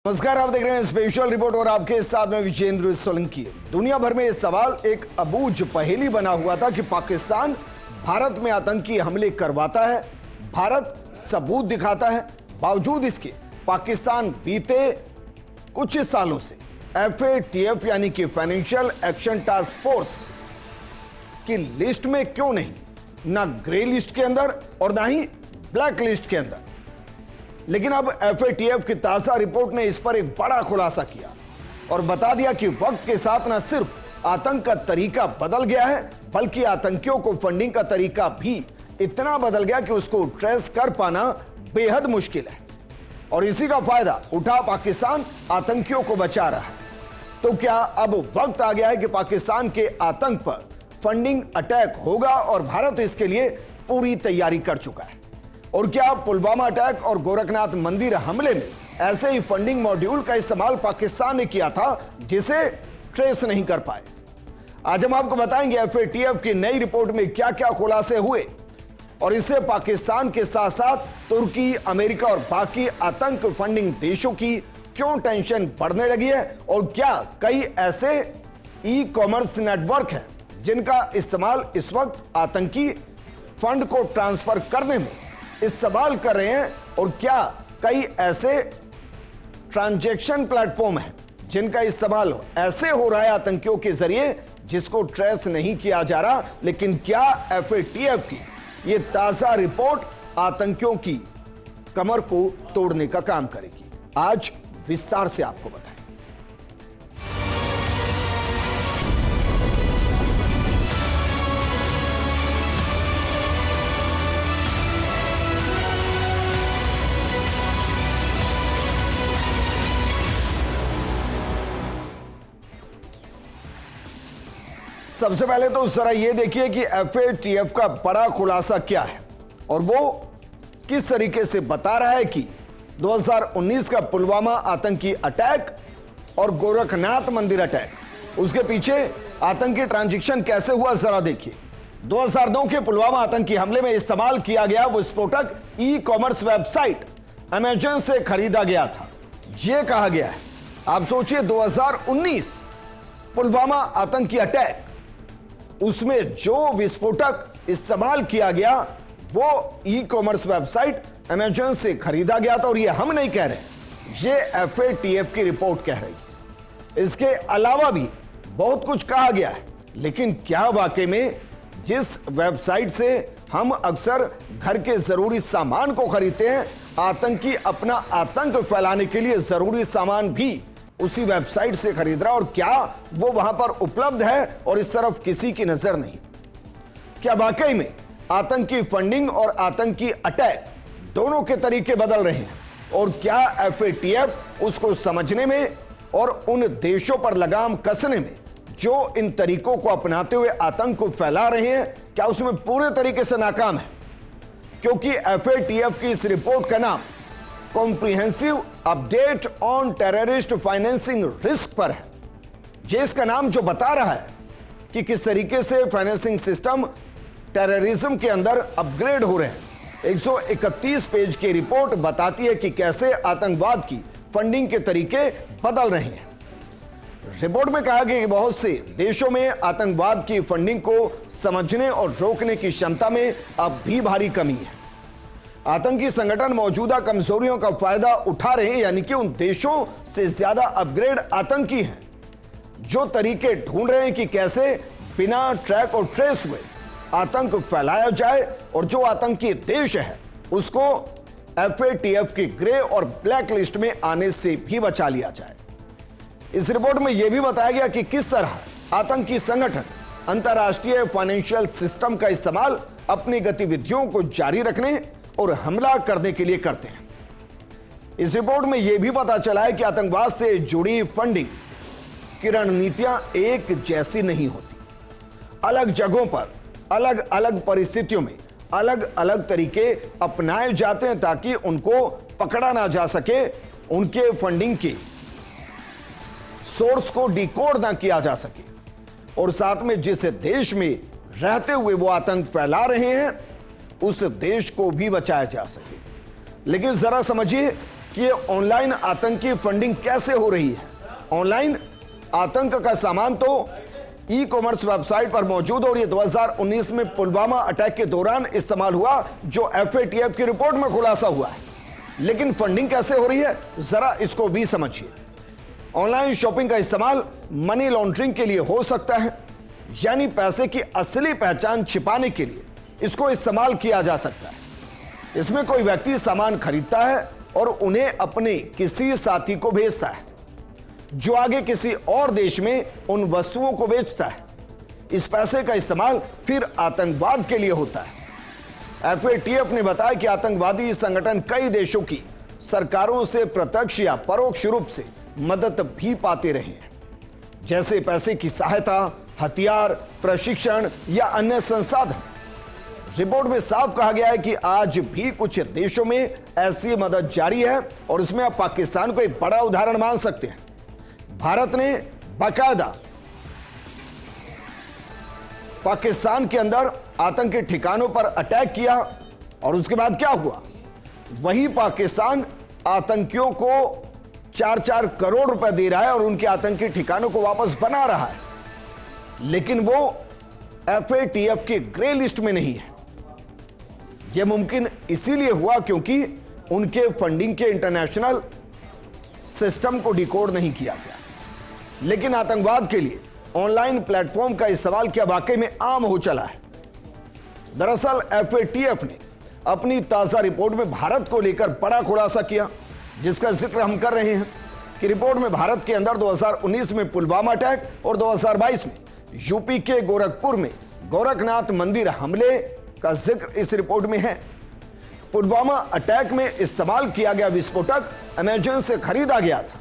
नमस्कार, आप देख रहे हैं स्पेशल रिपोर्ट और आपके साथ में विजेंद्र सोलंकी। दुनिया भर में यह सवाल एक अबूझ पहेली बना हुआ था कि पाकिस्तान भारत में आतंकी हमले करवाता है, भारत सबूत दिखाता है, बावजूद इसके पाकिस्तान बीते कुछ सालों से FATF यानी कि फाइनेंशियल एक्शन टास्क फोर्स की लिस्ट में क्यों नहीं, ना ग्रे लिस्ट के अंदर और ना ही ब्लैक लिस्ट के अंदर। लेकिन अब FATF की ताजा रिपोर्ट ने इस पर एक बड़ा खुलासा किया और बता दिया कि वक्त के साथ न सिर्फ आतंक का तरीका बदल गया है, बल्कि आतंकियों को फंडिंग का तरीका भी इतना बदल गया कि उसको ट्रेस कर पाना बेहद मुश्किल है। और इसी का फायदा उठा पाकिस्तान आतंकियों को बचा रहा है। तो क्या अब वक्त आ गया है कि पाकिस्तान के आतंक पर फंडिंग अटैक होगा और भारत इसके लिए पूरी तैयारी कर चुका है? और क्या पुलवामा अटैक और गोरखनाथ मंदिर हमले में ऐसे ही फंडिंग मॉड्यूल का इस्तेमाल पाकिस्तान ने किया था जिसे ट्रेस नहीं कर पाए? आज हम आपको बताएंगे FATF की नई रिपोर्ट में क्या क्या खुलासे हुए और इससे पाकिस्तान के साथ साथ तुर्की, अमेरिका और बाकी आतंक फंडिंग देशों की क्यों टेंशन बढ़ने लगी है, और क्या कई ऐसे ई-कॉमर्स नेटवर्क हैं जिनका इस्तेमाल इस वक्त आतंकी फंड को ट्रांसफर करने में इस्तेमाल कर रहे हैं, और क्या कई ऐसे ट्रांजैक्शन प्लेटफॉर्म हैं जिनका इस्तेमाल ऐसे हो रहा है आतंकियों के जरिए जिसको ट्रेस नहीं किया जा रहा। लेकिन क्या FATF की ये ताजा रिपोर्ट आतंकियों की कमर को तोड़ने का काम करेगी? आज विस्तार से आपको बताएं। सबसे पहले तो जरा यह देखिए कि FATF का बड़ा खुलासा क्या है और वो किस तरीके से बता रहा है कि 2019 का पुलवामा आतंकी अटैक और गोरखनाथ मंदिर अटैक, उसके पीछे आतंकी ट्रांजैक्शन कैसे हुआ। जरा देखिए, 2009 के पुलवामा आतंकी हमले में इस्तेमाल किया गया वो विस्फोटक ई-कॉमर्स वेबसाइट अमेजन से खरीदा गया था, यह कहा गया है। आप सोचिए, 2019 पुलवामा आतंकी अटैक, उसमें जो विस्फोटक इस्तेमाल किया गया वो ई-कॉमर्स वेबसाइट अमेजन से खरीदा गया था। और ये हम नहीं कह रहे, ये FATF की रिपोर्ट कह रही है। इसके अलावा भी बहुत कुछ कहा गया है, लेकिन क्या वाकई में जिस वेबसाइट से हम अक्सर घर के जरूरी सामान को खरीदते हैं, आतंकी अपना आतंक फैलाने के लिए जरूरी सामान भी उसी वेबसाइट से खरीद रहा, और क्या वो वहां पर उपलब्ध है और इस तरफ किसी की नजर नहीं? क्या वाकई में आतंकी फंडिंग और आतंकी अटैक दोनों के तरीके बदल रहे हैं? और क्या FATF उसको समझने में और उन देशों पर लगाम कसने में जो इन तरीकों को अपनाते हुए आतंक को फैला रहे हैं, क्या उसमें पूरे तरीके से नाकाम है? क्योंकि FATF की इस रिपोर्ट का नाम comprehensive update on terrorist financing risk पर है। ये इसका नाम जो बता रहा है कि किस तरीके से फाइनेंसिंग सिस्टम टेररिज्म के अंदर अपग्रेड हो रहे हैं। 131 पेज की रिपोर्ट बताती है कि कैसे आतंकवाद की फंडिंग के तरीके बदल रहे हैं। रिपोर्ट में कहा गया कि बहुत से देशों में आतंकवाद की फंडिंग को समझने और रोकने की क्षमता में अब भी भारी कमी है। आतंकी संगठन मौजूदा कमजोरियों का फायदा उठा रहे हैं, यानी कि उन देशों से ज्यादा अपग्रेड आतंकी हैं जो तरीके ढूंढ रहे हैं कि कैसे बिना ट्रैक और ट्रेस हुए आतंक फैलाया जाए, और जो आतंकी देश है उसको FATF की ग्रे और ब्लैक लिस्ट में आने से भी बचा लिया जाए। इस रिपोर्ट में यह भी बताया गया कि किस तरह आतंकी संगठन अंतरराष्ट्रीय फाइनेंशियल सिस्टम का इस्तेमाल अपनी गतिविधियों को जारी रखने और हमला करने के लिए करते हैं। इस रिपोर्ट में यह भी पता चला है कि आतंकवाद से जुड़ी फंडिंग की रणनीतियां एक जैसी नहीं होती। अलग जगहों पर अलग अलग परिस्थितियों में अलग अलग तरीके अपनाए जाते हैं ताकि उनको पकड़ा ना जा सके, उनके फंडिंग के सोर्स को डिकोड ना किया जा सके, और साथ में जिस देश में रहते हुए वो आतंक फैला रहे हैं उस देश को भी बचाया जा सके। लेकिन जरा समझिए कि ये ऑनलाइन आतंकी फंडिंग कैसे हो रही है। ऑनलाइन आतंक का सामान तो ई कॉमर्स वेबसाइट पर मौजूद और ये 2019 में पुलवामा अटैक के दौरान इस्तेमाल हुआ, जो FATF की रिपोर्ट में खुलासा हुआ है। लेकिन फंडिंग कैसे हो रही है, जरा इसको भी समझिए। ऑनलाइन शॉपिंग का इस्तेमाल मनी लॉन्ड्रिंग के लिए हो सकता है, यानी पैसे की असली पहचान छिपाने के लिए इसको इस्तेमाल किया जा सकता है। इसमें कोई व्यक्ति सामान खरीदता है और उन्हें अपने किसी साथी को भेजता है, जो आगे किसी और देश में उन वस्तुओं को बेचता है। इस पैसे का इस्तेमाल फिर आतंकवाद के लिए होता है। FATF ने बताया कि आतंकवादी संगठन कई देशों की सरकारों से प्रत्यक्ष या परोक्ष रूप से मदद भी पाते रहे हैं, जैसे पैसे की सहायता, हथियार, प्रशिक्षण या अन्य संसाधन। रिपोर्ट में साफ कहा गया है कि आज भी कुछ देशों में ऐसी मदद जारी है और इसमें आप पाकिस्तान को एक बड़ा उदाहरण मान सकते हैं। भारत ने बाकायदा पाकिस्तान के अंदर आतंकी ठिकानों पर अटैक किया और उसके बाद क्या हुआ, वही पाकिस्तान आतंकियों को 4-4 करोड़ रुपए दे रहा है और उनके आतंकी ठिकानों को वापस बना रहा है, लेकिन वो FATF की ग्रे लिस्ट में नहीं है। यह मुमकिन इसीलिए हुआ क्योंकि उनके फंडिंग के इंटरनेशनल सिस्टम को डिकोड नहीं किया गया। लेकिन आतंकवाद के लिए ऑनलाइन प्लेटफॉर्म का इस्तेमाल क्या वाकई में आम हो चला है? दरअसल FATF ने अपनी ताजा रिपोर्ट में भारत को लेकर बड़ा खुलासा किया, जिसका जिक्र हम कर रहे हैं कि रिपोर्ट में भारत के अंदर 2019 में पुलवामा अटैक और 2022 में यूपी के गोरखपुर में गोरखनाथ मंदिर हमले का जिक्र इस रिपोर्ट में है। पुलवामा अटैक में इस्तेमाल किया गया विस्फोटक अमेजन से खरीदा गया था।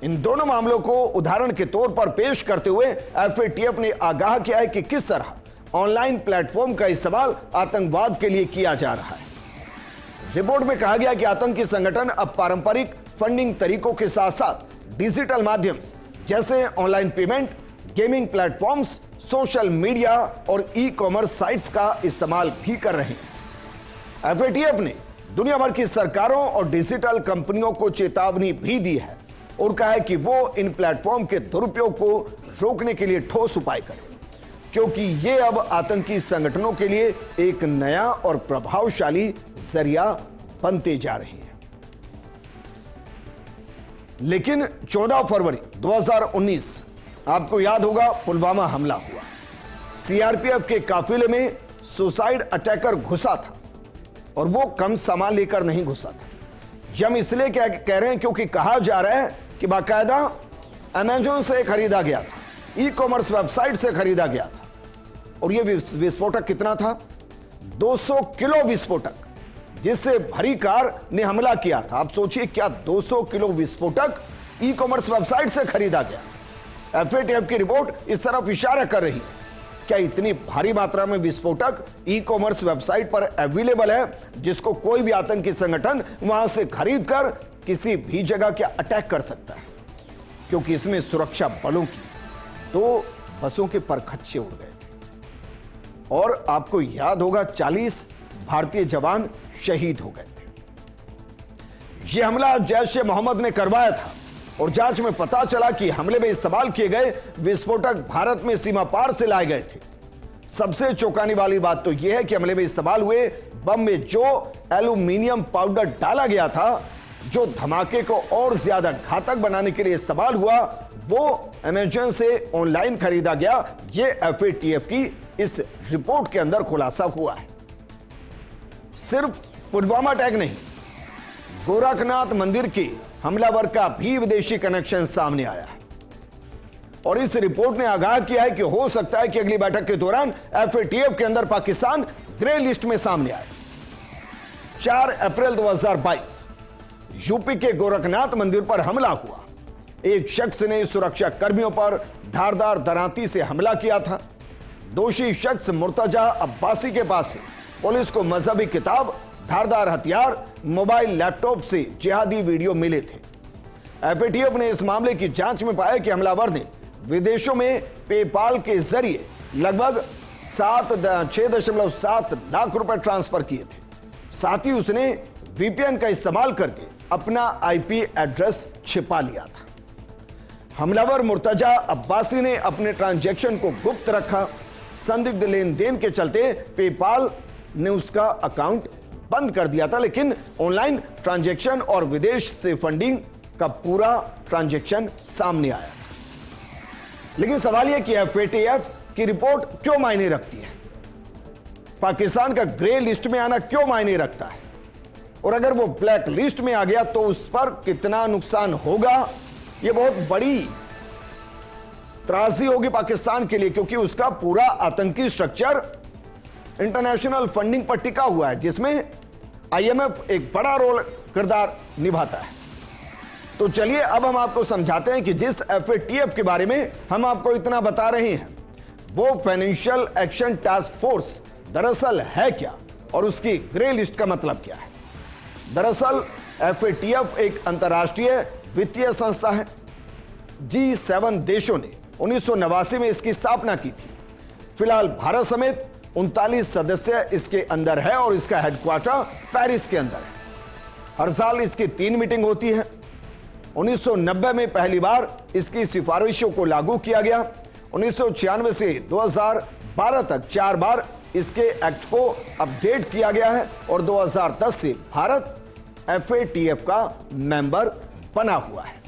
इन दोनों मामलों को उदाहरण के तौर पर पेश करते हुए FATF ने आगाह किया है कि किस तरह ऑनलाइन प्लेटफॉर्म का इस्तेमाल आतंकवाद के लिए किया जा रहा है। रिपोर्ट में कहा गया कि आतंकी संगठन अब पारंपरिक फंडिंग तरीकों के साथ साथ डिजिटल माध्यम जैसे online payment, gaming platforms, social media और ई कॉमर्स साइट्स का इस्तेमाल भी कर रहे हैं। FATF ने दुनिया भर की सरकारों और डिजिटल कंपनियों को चेतावनी भी दी है और कहा है कि वो इन प्लेटफॉर्म के दुरुपयोग को रोकने के लिए ठोस उपाय करें, क्योंकि ये अब आतंकी संगठनों के लिए एक नया और प्रभावशाली जरिया बनते जा रहे हैं। लेकिन 14 फरवरी 2019 आपको याद होगा, पुलवामा हमला हुआ। CRPF के काफिले में सुसाइड अटैकर घुसा था और वो कम सामान लेकर नहीं घुसा था। हम इसलिए क्या कह रहे हैं क्योंकि कहा जा रहा है कि बाकायदा अमेजन से खरीदा गया था, ई कॉमर्स वेबसाइट से खरीदा गया था। और ये विस्फोटक कितना था? 200 किलो विस्फोटक, जिससे भरी कार ने हमला किया था। आप सोचिए, क्या 200 किलो विस्फोटक ई कॉमर्स वेबसाइट से खरीदा गया? FATF की रिपोर्ट इस तरफ इशारा कर रही है। क्या इतनी भारी मात्रा में विस्फोटक ई कॉमर्स वेबसाइट पर अवेलेबल है, जिसको कोई भी आतंकी संगठन वहां से खरीद कर किसी भी जगह क्या अटैक कर सकता है? क्योंकि इसमें सुरक्षा बलों की 2 बसों के परखच्चे उड़ गए थे और आपको याद होगा 40 भारतीय जवान शहीद हो गए थे। यह हमला जैश ए मोहम्मद ने करवाया था और जांच में पता चला कि हमले में इस्तेमाल किए गए विस्फोटक भारत में सीमा पार से लाए गए थे। सबसे चौंकाने वाली बात तो यह है कि हमले में इस्तेमाल हुए बम में जो एल्यूमिनियम पाउडर डाला गया था, जो धमाके को और ज्यादा घातक बनाने के लिए इस्तेमाल हुआ, वो अमेजन से ऑनलाइन खरीदा गया। यह FATF की इस रिपोर्ट के अंदर खुलासा हुआ है। सिर्फ पुलवामा अटैक नहीं, गोरखनाथ मंदिर के हमलावर का भी विदेशी कनेक्शन सामने आया है और इस रिपोर्ट ने आगाह किया है कि हो सकता है कि अगली बैठक के दौरान FATF के अंदर पाकिस्तान ग्रे लिस्ट में सामने आए। 4 अप्रैल 2022 यूपी के गोरखनाथ मंदिर पर हमला हुआ। एक शख्स ने सुरक्षा कर्मियों पर धारदार दरांती से हमला किया था। दोषी शख्स मुर्तजा अब्बासी के पास से पुलिस को मजहबी किताब, धारदार हथियार, मोबाइल, लैपटॉप से जिहादी वीडियो मिले थे। FATF ने इस मामले की जांच में पाया कि हमलावर ने विदेशों में पेपाल के जरिए लगभग 6.7 लाख रुपए ट्रांसफर किए थे। साथ ही उसने VPN का इस्तेमाल करके अपना आईपी एड्रेस छिपा लिया था। हमलावर मुर्तजा अब्बासी ने अपने ट्रांजैक्शन को गुप्त रखा। संदिग्ध लेन देन के चलते पेपाल ने उसका अकाउंट बंद कर दिया था, लेकिन ऑनलाइन ट्रांजैक्शन और विदेश से फंडिंग का पूरा ट्रांजैक्शन सामने आया। लेकिन सवाल यह कि एफएटीएफ की रिपोर्ट क्यों मायने रखती है? पाकिस्तान का ग्रे लिस्ट में आना क्यों मायने रखता है? और अगर वो ब्लैक लिस्ट में आ गया तो उस पर कितना नुकसान होगा? यह बहुत बड़ी त्रासदी होगी पाकिस्तान के लिए, क्योंकि उसका पूरा आतंकी स्ट्रक्चर इंटरनेशनल फंडिंग पर टिका हुआ है, जिसमें आईएमएफ एक बड़ा रोल किरदार निभाता है। तो चलिए अब हम आपको समझाते हैं कि जिस एफएटीएफ के बारे में हम आपको इतना बता रहे हैं वो फाइनेंशियल एक्शन टास्क फोर्स दरअसल है क्या और उसकी ग्रे लिस्ट का मतलब क्या है। दरअसल एफएटीएफ एक अंतर्राष्ट्रीय वित्तीय संस्था है। G7 देशों ने 1989 में इसकी स्थापना की थी। फिलहाल भारत समेत 39 सदस्य इसके अंदर है और इसका हेडक्वार्टर पेरिस के अंदर है। हर साल इसकी 3 मीटिंग होती है। 1990 में पहली बार इसकी सिफारिशों को लागू किया गया। 1996 से 2012 तक 4 बार इसके एक्ट को अपडेट किया गया है और 2010 से भारत एफएटीएफ का मेंबर बना हुआ है।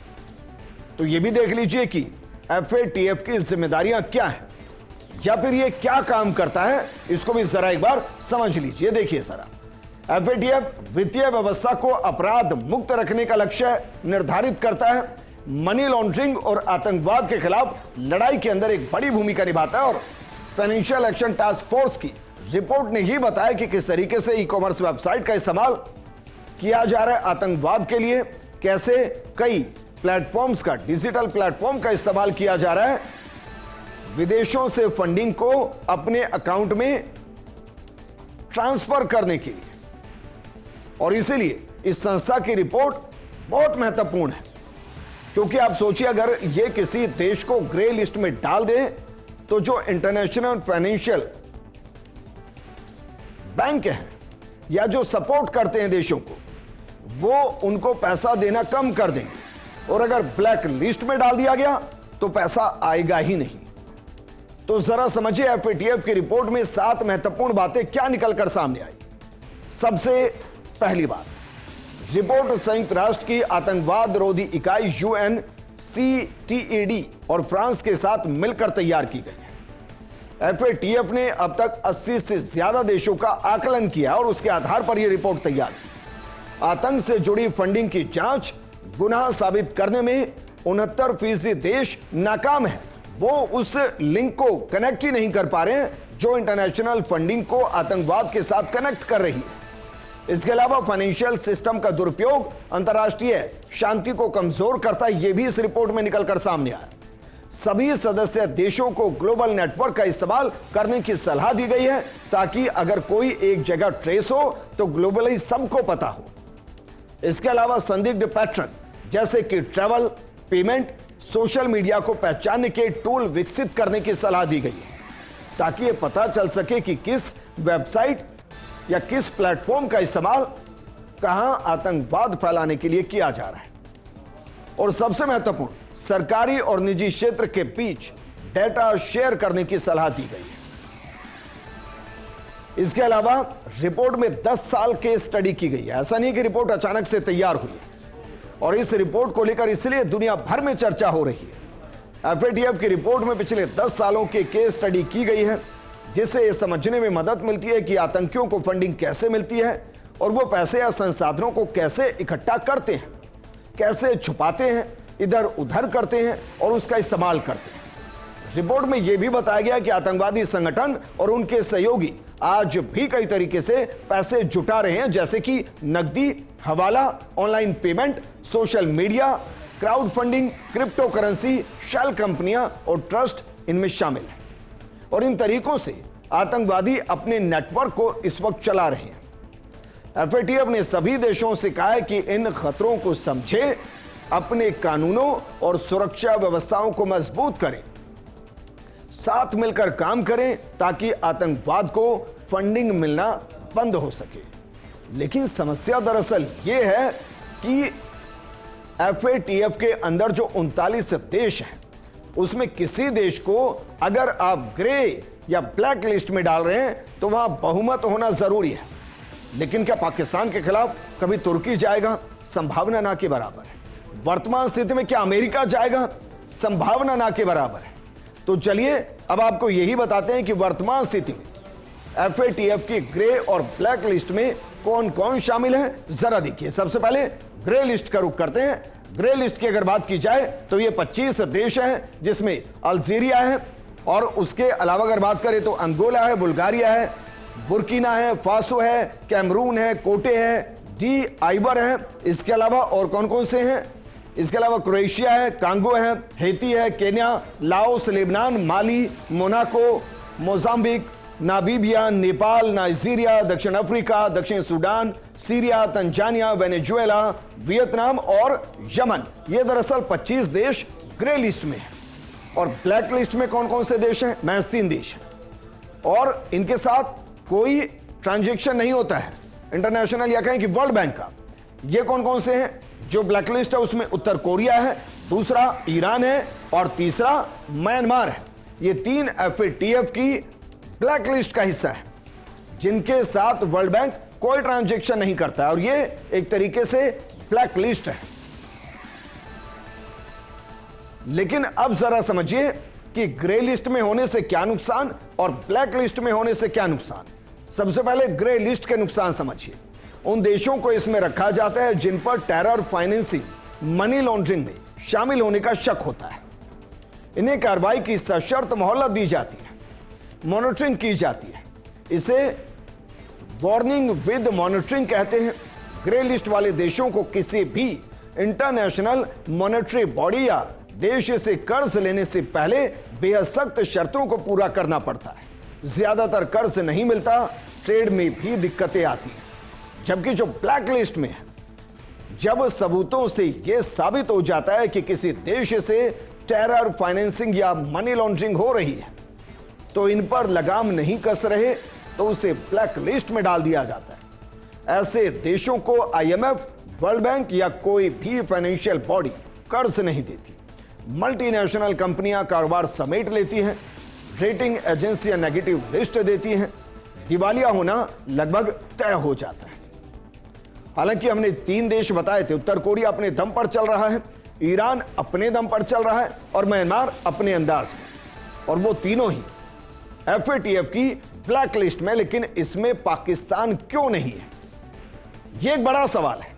तो यह भी देख लीजिए कि एफएटीएफ की जिम्मेदारियां क्या हैं या फिर यह क्या काम करता है, इसको भी जरा एक बार समझ लीजिए। देखिए जरा, एफएटीएफ वित्तीय व्यवस्था को अपराध मुक्त रखने का लक्ष्य निर्धारित करता है, मनी लॉन्ड्रिंग और आतंकवाद के खिलाफ लड़ाई के अंदर एक बड़ी भूमिका निभाता है। और फाइनेंशियल एक्शन टास्क फोर्स की रिपोर्ट ने ही बताया कि किस तरीके से ई कॉमर्स वेबसाइट का इस्तेमाल किया जा रहा है आतंकवाद के लिए, कैसे कई प्लेटफॉर्म्स का, डिजिटल प्लेटफॉर्म का इस्तेमाल किया जा रहा है विदेशों से फंडिंग को अपने अकाउंट में ट्रांसफर करने के लिए। और इसीलिए इस संस्था की रिपोर्ट बहुत महत्वपूर्ण है, क्योंकि आप सोचिए अगर यह किसी देश को ग्रे लिस्ट में डाल दे तो जो इंटरनेशनल फाइनेंशियल बैंक हैं या जो सपोर्ट करते हैं देशों को, वो उनको पैसा देना कम कर देंगे। और अगर ब्लैक लिस्ट में डाल दिया गया तो पैसा आएगा ही नहीं। तो जरा समझिए एफएटीएफ की रिपोर्ट में 7 महत्वपूर्ण बातें क्या निकलकर सामने आई। सबसे पहली बात, रिपोर्ट संयुक्त राष्ट्र की आतंकवाद रोधी इकाई UNCTAD और फ्रांस के साथ मिलकर तैयार की गई है। एफएटीएफ ने अब तक 80 से ज्यादा देशों का आकलन किया और उसके आधार पर यह रिपोर्ट तैयार की। आतंक से जुड़ी फंडिंग की जांच गुनाह साबित करने में 69% देश नाकाम है। वो उस लिंक को कनेक्ट ही नहीं कर पा रहे हैं जो इंटरनेशनल फंडिंग को आतंकवाद के साथ कनेक्ट कर रही है। इसके अलावा फाइनेंशियल सिस्टम का दुरुपयोग अंतर्राष्ट्रीय शांति को कमजोर करता है, यह भी इस रिपोर्ट में निकलकर सामने आया। सभी सदस्य देशों को ग्लोबल नेटवर्क का इस्तेमाल करने की सलाह दी गई है, ताकि अगर कोई एक जगह ट्रेस हो तो ग्लोबली सबको पता हो। इसके अलावा संदिग्ध पैटर्न जैसे कि ट्रैवल, पेमेंट, सोशल मीडिया को पहचानने के टूल विकसित करने की सलाह दी गई है, ताकि यह पता चल सके कि किस वेबसाइट या किस प्लेटफॉर्म का इस्तेमाल कहां आतंकवाद फैलाने के लिए किया जा रहा है। और सबसे महत्वपूर्ण, सरकारी और निजी क्षेत्र के बीच डेटा शेयर करने की सलाह दी गई है। इसके अलावा रिपोर्ट में 10 साल के स्टडी की गई है। ऐसा नहीं कि रिपोर्ट अचानक से तैयार हुई है। और इस रिपोर्ट को लेकर इसलिए दुनिया भर में चर्चा हो रही है। एफएटीएफ की रिपोर्ट में पिछले 10 सालों के केस स्टडी की गई है, जिससे यह समझने में मदद मिलती है कि आतंकियों को फंडिंग कैसे मिलती है और वो पैसे या संसाधनों को कैसे इकट्ठा करते हैं, कैसे छुपाते हैं, इधर उधर करते हैं और उसका इस्तेमाल करते हैं। रिपोर्ट में यह भी बताया गया कि आतंकवादी संगठन और उनके सहयोगी आज भी कई तरीके से पैसे जुटा रहे हैं, जैसे कि नकदी, hawala, online payment, social media, crowd funding, crypto currency, shell कंपनियां और ट्रस्ट इनमें शामिल है। और इन तरीकों से आतंकवादी अपने नेटवर्क को इस वक्त चला रहे हैं। एफएटीएफ ने सभी देशों से कहा है कि इन खतरों को समझें, अपने कानूनों और सुरक्षा व्यवस्थाओं को मजबूत करें, साथ मिलकर काम करें ताकि आतंकवाद को फंडिंग मिलना बंद हो सके। लेकिन समस्या दरअसल यह है कि FATF के अंदर जो 39 देश हैं उसमें किसी देश को अगर आप ग्रे या ब्लैक लिस्ट में डाल रहे हैं तो वहां बहुमत होना जरूरी है। लेकिन क्या पाकिस्तान के खिलाफ कभी तुर्की जाएगा? संभावना ना के बराबर है। वर्तमान स्थिति में क्या अमेरिका जाएगा? संभावना ना के बराबर है। तो चलिए अब आपको यही बताते हैं कि वर्तमान स्थिति में FATF की ग्रे और ब्लैक लिस्ट में कौन कौन शामिल है। जरा देखिए, सबसे पहले ग्रे लिस्ट का रुख करते हैं। ग्रे लिस्ट की अगर बात की जाए तो ये 25 देश हैं, जिसमें अल्जीरिया है, और उसके अलावा अगर बात करें तो अंगोला है, बुल्गारिया है, बुर्किना है, फासो है, कैमरून है, कोटे है, डी आइवर है। इसके अलावा और कौन कौन से हैं? इसके अलावा क्रोएशिया है, कांगो है, हेती है, Kenya, Laos, Lebanon, Mali, Monaco, Mozambique, Namibia, Nepal, Nigeria, दक्षिण अफ्रीका, दक्षिण Sudan, Syria, Tanzania, Venezuela, Vietnam और यमन। ये दरअसल 25 देश ग्रे लिस्ट में है। और ब्लैक लिस्ट में कौन कौन से देश हैं? महज 3 देश हैं और इनके साथ कोई ट्रांजैक्शन नहीं होता है इंटरनेशनल या कहें कि वर्ल्ड बैंक का। ये कौन कौन से हैं? जो ब्लैक लिस्ट है उसमें उत्तर कोरिया है, दूसरा ईरान है और तीसरा म्यांमार है। ये 3 FATF की ब्लैक लिस्ट का हिस्सा है जिनके साथ वर्ल्ड बैंक कोई ट्रांजैक्शन नहीं करता है, और ये एक तरीके से ब्लैक लिस्ट है। लेकिन अब जरा समझिए कि ग्रे लिस्ट में होने से क्या नुकसान और ब्लैक लिस्ट में होने से क्या नुकसान। सबसे पहले ग्रे लिस्ट के नुकसान समझिए। उन देशों को इसमें रखा जाता है जिन पर टेरर फाइनेंसिंग, मनी लॉन्ड्रिंग में शामिल होने का शक होता है। इन्हें कार्रवाई की सशर्त मोहलत दी जाती है, मॉनिटरिंग की जाती है। इसे वार्निंग विद मॉनिटरिंग कहते हैं। ग्रे लिस्ट वाले देशों को किसी भी इंटरनेशनल मॉनेटरी बॉडी या देश से कर्ज लेने से पहले बेहद सख्त शर्तों को पूरा करना पड़ता है। ज्यादातर कर्ज नहीं मिलता, ट्रेड में भी दिक्कतें आती हैं। जबकि जो ब्लैक लिस्ट में है, जब सबूतों से यह साबित हो जाता है कि किसी देश से टेरर फाइनेंसिंग या मनी लॉन्ड्रिंग हो रही है तो इन पर लगाम नहीं कस रहे तो उसे ब्लैक लिस्ट में डाल दिया जाता है। ऐसे देशों को IMF, वर्ल्ड बैंक या कोई भी फाइनेंशियल बॉडी कर्ज नहीं देती। मल्टीनेशनल कंपनियां कारोबार समेट लेती हैं, रेटिंग एजेंसियां नेगेटिव लिस्ट देती हैं, दिवालिया होना लगभग तय हो जाता है। हालांकि हमने 3 देश बताए थे। उत्तर कोरिया अपने दम पर चल रहा है, ईरान अपने दम पर चल रहा है और म्यांमार अपने अंदाज में, और वो तीनों ही FATF की ब्लैक लिस्ट में। लेकिन इसमें पाकिस्तान क्यों नहीं है? यह एक बड़ा सवाल है,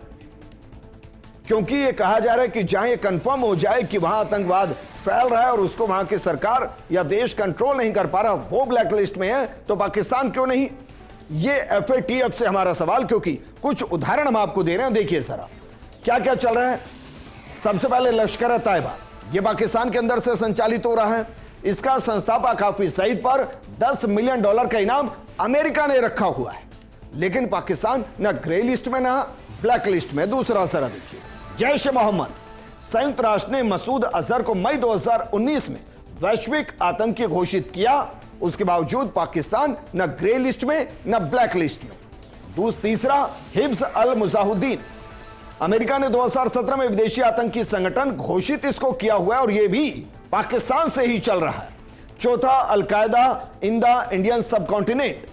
क्योंकि यह कहा जा रहा है कि जहां यह कंफर्म हो जाए कि वहां आतंकवाद फैल रहा है और उसको वहां की सरकार या देश कंट्रोल नहीं कर पा रहा, वो ब्लैक लिस्ट में है, तो पाकिस्तान क्यों नहीं? ये FATF से हमारा सवाल। क्योंकि कुछ उदाहरण हम आपको दे रहे हैं, देखिए जरा क्या क्या चल रहा है। सबसे पहले लश्कर तैयबा, यह पाकिस्तान के अंदर से संचालित हो रहा है। इसका संस्थापक हाफिज सईद पर $10 मिलियन का इनाम अमेरिका ने रखा हुआ है। लेकिन पाकिस्तान ना ग्रे लिस्ट में ना ब्लैक लिस्ट में। दूसरा जरा देखिए, जैश ए मोहम्मद, संयुक्त राष्ट्र ने मसूद अजहर को मई 2019 में वैश्विक आतंकी घोषित किया। उसके बावजूद पाकिस्तान न ग्रे लिस्ट में न ब्लैक लिस्ट में। तीसरा, हिब्स अल मुजाहिदीन, अमेरिका ने 2017 में विदेशी आतंकी संगठन घोषित इसको किया हुआ है और यह भी पाकिस्तान से ही चल रहा है। चौथा, अल-कायदा इन द इंडियन सब कॉन्टिनेंट,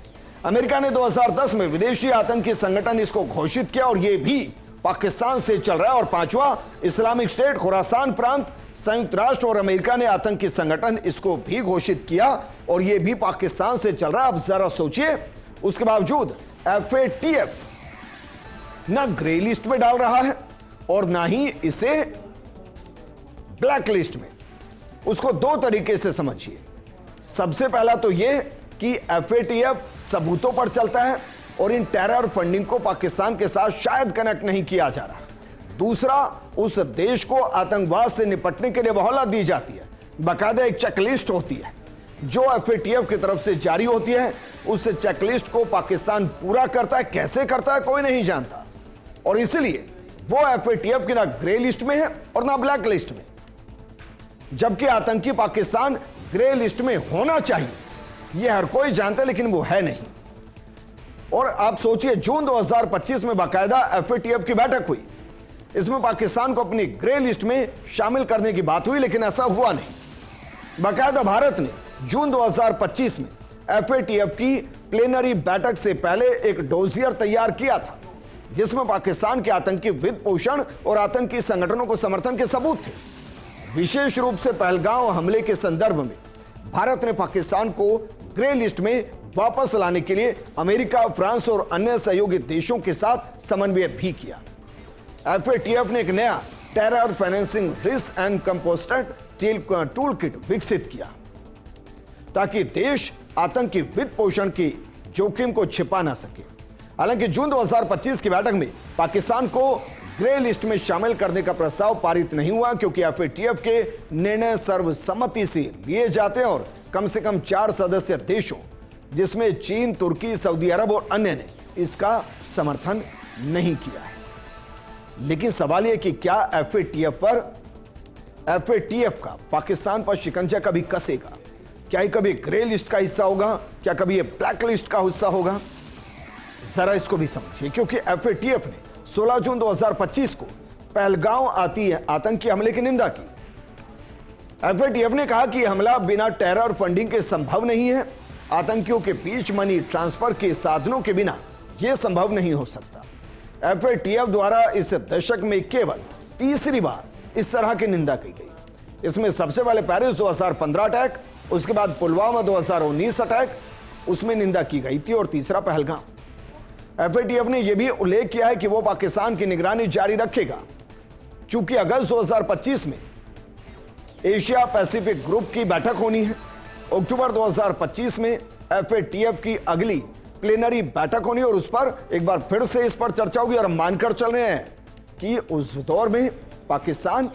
अमेरिका ने 2010 में विदेशी आतंकी संगठन इसको घोषित किया और यह भी पाकिस्तान से चल रहा है। और पांचवा, इस्लामिक स्टेट खुरासान प्रांत, संयुक्त राष्ट्र और अमेरिका ने आतंकी संगठन इसको भी घोषित किया और यह भी पाकिस्तान से चल रहा है। अब जरा सोचिए, उसके बावजूद FATF ना ग्रे लिस्ट में डाल रहा है और ना ही इसे ब्लैक लिस्ट में। उसको 2 तरीके से समझिए। सबसे पहला तो यह कि FATF सबूतों पर चलता है और इन टेरर फंडिंग को पाकिस्तान के साथ शायद कनेक्ट नहीं किया जा रहा। दूसरा, उस देश को आतंकवाद से निपटने के लिए मोहलत दी जाती है। बाकायदा एक चेकलिस्ट होती है जो FATF की तरफ से जारी होती है। उस चेकलिस्ट को पाकिस्तान पूरा करता है, कैसे करता है कोई नहीं जानता, और इसलिए वो FATF की ना ग्रे लिस्ट में है और ना ब्लैक लिस्ट में। जबकि आतंकी पाकिस्तान ग्रे लिस्ट में होना चाहिए, यह हर कोई जानता है, लेकिन वो है नहीं। और आप सोचिए, जून 2025 में बाकायदा FATF की बैठक हुई इसमें पाकिस्तान को अपनी ग्रे लिस्ट में शामिल करने की बात हुई, लेकिन ऐसा हुआ नहीं। बाकायदा भारत ने जून 2025 में FATF की प्लेनरी बैठक से पहले एक डोजियर तैयार किया था, जिसमें पाकिस्तान के आतंकी वित्त पोषण और आतंकी संगठनों को समर्थन के सबूत थे। विशेष रूप से पहलगांव हमले के संदर्भ में भारत ने पाकिस्तान को ग्रे लिस्ट में वापस लाने के लिए अमेरिका, फ्रांस और अन्य सहयोगी देशों के साथ समन्वय भी किया। FATF ने एक नया terror financing risk and composite toolkit विकसित किया ताकि देश आतंकी वित्त पोषण की जोखिम को छिपा ना सके। हालांकि जून 2025 की बैठक में पाकिस्तान को ग्रे लिस्ट में शामिल करने का प्रस्ताव पारित नहीं हुआ, क्योंकि FATF के निर्णय सर्वसम्मति से लिए जाते हैं और कम से कम 4 सदस्य देशों, जिसमें चीन, तुर्की, सऊदी अरब और अन्य ने इसका समर्थन नहीं किया है। लेकिन सवाल यह कि क्या FATF का पाकिस्तान पर शिकंजा कभी कसेगा? क्या ये कभी ग्रे लिस्ट का हिस्सा होगा? क्या कभी ये ब्लैक लिस्ट का हिस्सा होगा? जरा इसको भी समझिए, क्योंकि FATF ने 16 जून 2025 को पहलगांव आतंकी हमले की निंदा की। FATF ने कहा कि हमला बिना टेरर फंडिंग के संभव नहीं है। आतंकियों के बीच मनी ट्रांसफर के साधनों के बिना यह संभव नहीं हो सकता। FATF द्वारा इस दशक में केवल तीसरी बार इस तरह की निंदा की गई। इसमें सबसे पहले पेरिस 2015 अटैक, उसके बाद पुलवामा 2019 अटैक, उसमें निंदा की गई थी, और तीसरा पहलगाम। FATF ने यह भी उल्लेख किया है कि वो पाकिस्तान की निगरानी जारी रखेगा। चूंकि अगस्त 2025 में एशिया पैसिफिक ग्रुप की बैठक होनी है, अक्टूबर 2025 में FATF की अगली प्लेनरी बैठक होनी और उस पर एक बार फिर से इस पर चर्चा होगी, और हम मानकर चल रहे हैं कि उस दौर में पाकिस्तान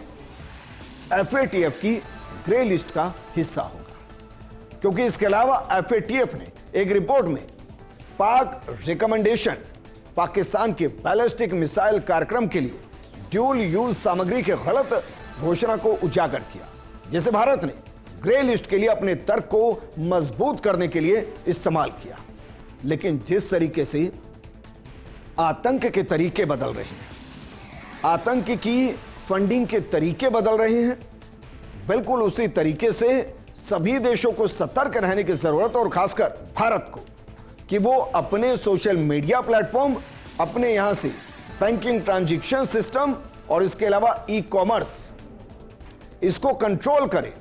FATF की ग्रे लिस्ट का हिस्सा होगा। क्योंकि इसके अलावा FATF ने एक रिपोर्ट में पाक रिकमेंडेशन पाकिस्तान के बैलिस्टिक मिसाइल कार्यक्रम के लिए ड्यूल यूज सामग्री के गलत घोषणा को उजागर किया, जिसे भारत ने ग्रे लिस्ट के लिए अपने तर्क को मजबूत करने के लिए इस्तेमाल किया। लेकिन जिस तरीके से आतंक के तरीके बदल रहे हैं, आतंक की फंडिंग के तरीके बदल रहे हैं, बिल्कुल उसी तरीके से सभी देशों को सतर्क रहने की जरूरत, और खासकर भारत को, कि वो अपने सोशल मीडिया प्लेटफॉर्म, अपने यहां से बैंकिंग ट्रांजैक्शन सिस्टम और इसके अलावा ई-कॉमर्स, इसको कंट्रोल करे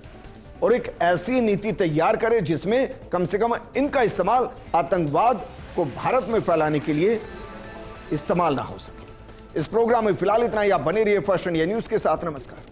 और एक ऐसी नीति तैयार करे जिसमें कम से कम इनका इस्तेमाल आतंकवाद को भारत में फैलाने के लिए इस्तेमाल ना हो सके। इस प्रोग्राम में फिलहाल इतना ही। आप बने रहिए फर्स्ट इंडिया न्यूज के साथ। नमस्कार।